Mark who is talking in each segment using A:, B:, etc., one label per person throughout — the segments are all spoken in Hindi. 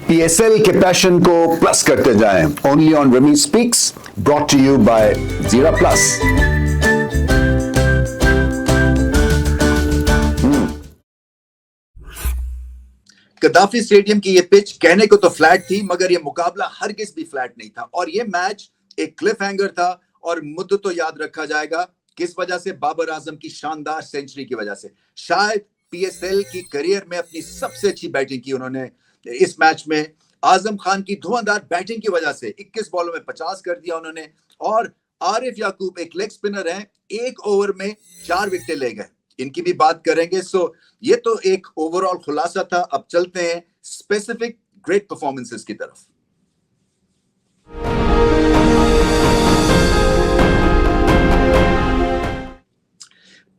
A: पीएसएल के पैशन को प्लस करते जाएं only on rummy speaks, brought to you by जीरा प्लस।
B: गद्दाफी स्टेडियम की ये पिच कहने को तो फ्लैट थी, मगर ये मुकाबला हरगिज भी फ्लैट नहीं था और ये मैच एक क्लिफ हैंगर था। और मुद्दत तो याद रखा जाएगा किस वजह से, बाबर आजम की शानदार सेंचुरी की वजह से। शायद पीएसएल की करियर में अपनी सबसे अच्छी बैटिंग की उन्होंने इस मैच में। आजम खान की धुआंधार बैटिंग की वजह से 21 बॉलों में 50 कर दिया उन्होंने। और आरिफ याकूब एक लेग स्पिनर है, एक ओवर में 4 विकेटें ले गए, इनकी भी बात करेंगे। सो ये तो एक ओवरऑल खुलासा था। अब चलते हैं स्पेसिफिक ग्रेट परफॉर्मेंसेस की तरफ।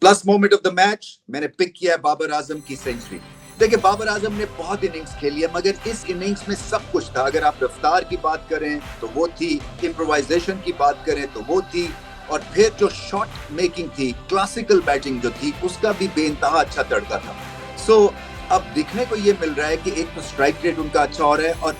B: Plus moment of the match मैंने पिक किया है बाबर आजम की सेंचुरी। देखिए, बाबर आजम ने बहुत इनिंग्स खेली है, मगर इस इनिंग्स में सब कुछ था। अगर आप रफ्तार की बात करें तो वो थी, इम्प्रोवाइजेशन की बात करें तो वो थी, और फिर जो शॉट मेकिंग थी, क्लासिकल बैटिंग जो थी, उसका भी बेइंतहा अच्छा तड़का था। सो अब दिखने को ये मिल रहा है कि एक तो स्ट्राइक रेट उनका अच्छा हो रहा है, और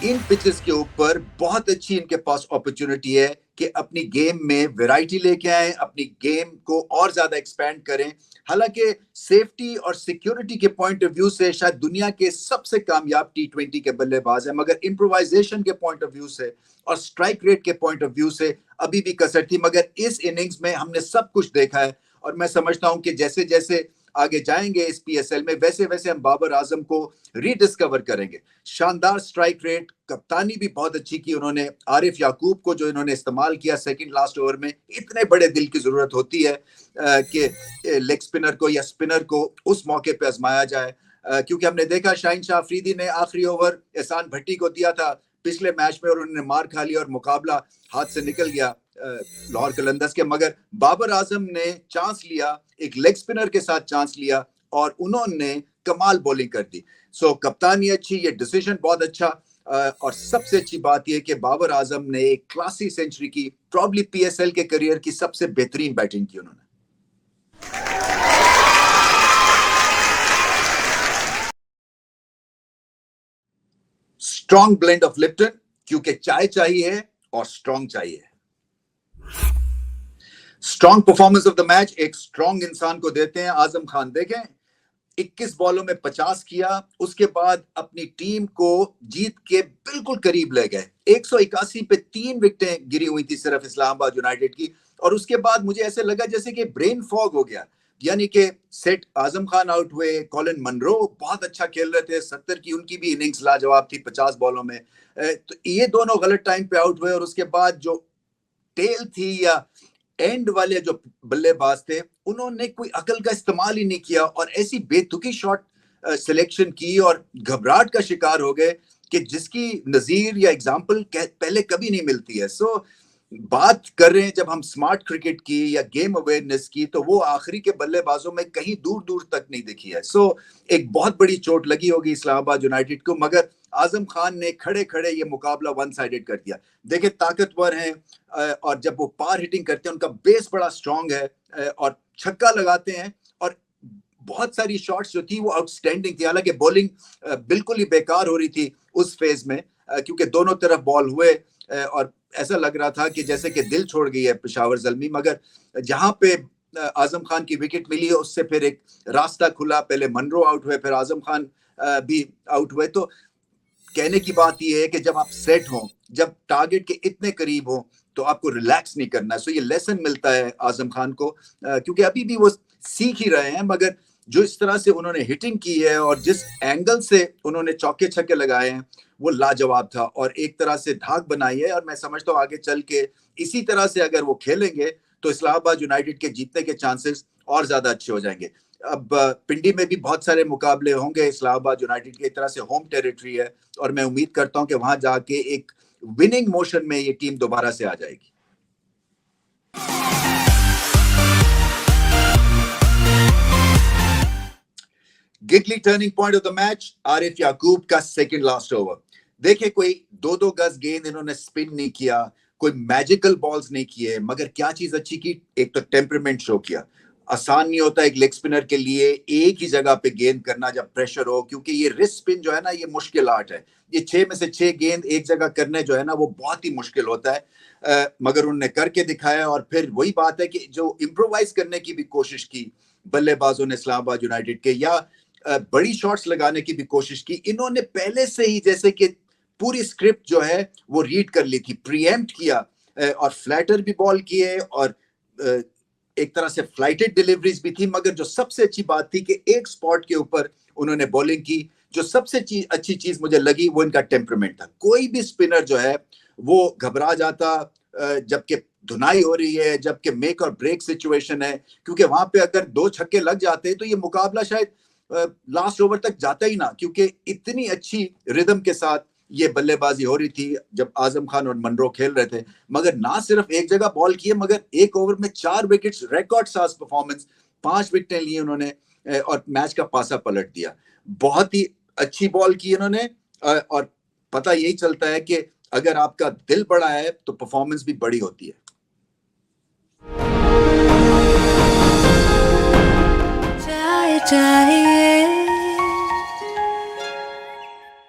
B: इन पिचेस के ऊपर बहुत अच्छी इनके पास अपॉर्चुनिटी है कि अपनी गेम में वैरायटी लेके आए, अपनी गेम को और ज्यादा एक्सपैंड करें। हालांकि सेफ्टी और सिक्योरिटी के पॉइंट ऑफ व्यू से शायद दुनिया के सबसे कामयाब टी20 के बल्लेबाज है, मगर इम्प्रोवाइजेशन के पॉइंट ऑफ व्यू से और स्ट्राइक रेट के पॉइंट ऑफ व्यू से अभी भी कसर थी। मगर इस इनिंग्स में हमने सब कुछ देखा है, और मैं समझता हूं कि जैसे जैसे आगे जाएंगे इस पीएसएल में, वैसे वैसे हम बाबर आजम को रीडिस्कवर करेंगे। शानदार स्ट्राइक रेट, कप्तानी भी बहुत अच्छी की उन्होंने। आरिफ याकूब को जो इन्होंने इस्तेमाल किया सेकंड लास्ट ओवर में, इतने बड़े दिल की जरूरत होती है कि लेग स्पिनर को या स्पिनर को उस मौके पे आजमाया जाए। क्योंकि हमने देखा शाहीन शाह अफरीदी ने आखिरी ओवर एहसान भट्टी को दिया था पिछले मैच में, और उन्होंने मार खा लिया और मुकाबला हाथ से निकल गया लाहौर कलंदर्स के। मगर बाबर आजम ने चांस लिया, एक लेग स्पिनर के साथ चांस लिया, और उन्होंने कमाल बॉलिंग कर दी। सो कप्तानी अच्छी, ये डिसीजन बहुत अच्छा, और सबसे अच्छी बात यह कि बाबर आजम ने एक क्लासी सेंचुरी की, प्रॉब्ली पीएसएल के करियर की सबसे बेहतरीन बैटिंग की उन्होंने। स्ट्रॉन्ग ब्लेंड ऑफ लिप्टन, क्योंकि चाय चाहिए और स्ट्रॉन्ग चाहिए। Strong performance of the match एक स्ट्रॉन्ग इंसान को देते हैं आजम खान। देखें, 21 बॉलों में 50 किया, उसके बाद अपनी टीम को जीत के बिल्कुल करीब ले गए। 181 पे 3 विकेटें गिरी हुई थी सिर्फ इस्लामाबाद यूनाइटेड की, और उसके बाद मुझे ऐसे लगा जैसे कि ब्रेन फॉग हो गया। यानी कि सेट आजम खान आउट हुए, कॉलिन मनरो बहुत अच्छा खेल रहे थे, 70 की उनकी भी इनिंग्स लाजवाब थी 50 बॉलों में, तो ये दोनों गलत टाइम पे आउट हुए। और उसके बाद जो टेल थी या एंड वाले जो बल्लेबाज थे, उन्होंने कोई अकल का इस्तेमाल ही नहीं किया और ऐसी बेतुकी शॉट सिलेक्शन की, और घबराहट का शिकार हो गए कि जिसकी नजीर या एग्जाम्पल पहले कभी नहीं मिलती है। सो बात कर रहे हैं जब हम स्मार्ट क्रिकेट की या गेम अवेयरनेस की, तो वो आखिरी के बल्लेबाजों में कहीं दूर दूर तक नहीं दिखी है। सो एक बहुत बड़ी चोट लगी होगी इस्लामाबाद यूनाइटेड को, मगर आजम खान ने खड़े खड़े ये मुकाबला वन साइडेड कर दिया। देखिए, ताकतवर हैं, और जब वो पार हिटिंग करते हैं उनका बेस बड़ा स्ट्रांग है, और छक्का लगाते हैं, और बहुत सारी शॉट्स जो थी वो आउटस्टैंडिंग थी। हालांकि बॉलिंग बिल्कुल ही बेकार हो रही थी उस फेज में, क्योंकि दोनों तरफ बॉल हुए, और ऐसा लग रहा था कि जैसे कि दिल छोड़ गई है पेशावर ज़ल्मी। मगर जहां पे आजम खान की विकेट मिली है, उससे फिर एक रास्ता खुला। पहले मनरो आउट हुए, फिर आजम खान भी आउट हुए। तो कहने की बात यह है कि जब आप सेट हो, जब टारगेट के इतने करीब हो, तो आपको रिलैक्स नहीं करना। सो ये लेसन मिलता है आजम खान को, क्योंकि अभी भी वो सीख ही रहे हैं। मगर जो इस तरह से उन्होंने हिटिंग की है और जिस एंगल से उन्होंने चौके छक्के लगाए हैं, वो लाजवाब था, और एक तरह से धाक बनाई है। और मैं समझता हूँ आगे चल के इसी तरह से अगर वो खेलेंगे तो इस्लामाबाद यूनाइटेड के जीतने के चांसेस और ज्यादा अच्छे हो जाएंगे। अब पिंडी में भी बहुत सारे मुकाबले होंगे इस्लामाबाद यूनाइटेड की, एक तरह से होम टेरिटरी है, और मैं उम्मीद करता हूं कि वहां जाके एक विनिंग मोशन में ये टीम दोबारा से आ जाएगी। Googly turning point of the match, Arif Yakub का सेकंड लास्ट ओवर। देखिए, कोई 2-2 गज गेंद इन्होंने स्पिन नहीं किया, कोई मैजिकल बॉल्स नहीं किए, मगर क्या चीज अच्छी की, एक तो टेम्परामेंट शो किया। आसान नहीं होता एक लेग स्पिनर के लिए एक ही जगह पे गेंद करना जब प्रेशर हो, क्योंकि ये रिस्ट स्पिन जो है ना ये मुश्किल आर्ट है। ये 6 में से 6 गेंद एक जगह करने जो है ना वो बहुत ही मुश्किल होता है, मगर उन्होंने करके दिखाया। और फिर वही बात है कि जो इम्प्रोवाइज करने की भी कोशिश की बल्लेबाजों ने इस्लामाबाद यूनाइटेड के, या बड़ी शॉट्स लगाने की भी कोशिश की, इन्होंने पहले से ही जैसे कि पूरी स्क्रिप्ट जो है वो रीड कर ली थी, प्रीएम्प्ट किया, और फ्लैटर भी बॉल किए और एक तरह से फ्लाइटेड डिलीवरीज भी थी। मगर जो सबसे अच्छी बात थी कि एक स्पॉट के ऊपर उन्होंने बॉलिंग की। जो सबसे अच्छी चीज मुझे लगी वो इनका टेम्परामेंट था। कोई भी स्पिनर जो है वो घबरा जाता जबकि धुनाई हो रही है, जबकि मेक और ब्रेक सिचुएशन है, क्योंकि वहां पे अगर 2 छक्के लग जाते तो ये मुकाबला शायद लास्ट ओवर तक जाता ही ना, क्योंकि इतनी अच्छी रिदम के साथ ये बल्लेबाजी हो रही थी जब आजम खान और मनरो खेल रहे थे। मगर ना सिर्फ एक जगह बॉल किए, मगर एक ओवर में 4 विकेट्स, रिकॉर्ड साज परफॉर्मेंस, 5 विकेटें ली उन्होंने और मैच का पासा पलट दिया। बहुत ही अच्छी बॉल की इन्होंने, और पता यही चलता है कि अगर आपका दिल बड़ा है तो परफॉर्मेंस भी बड़ी होती है।
C: Die, die.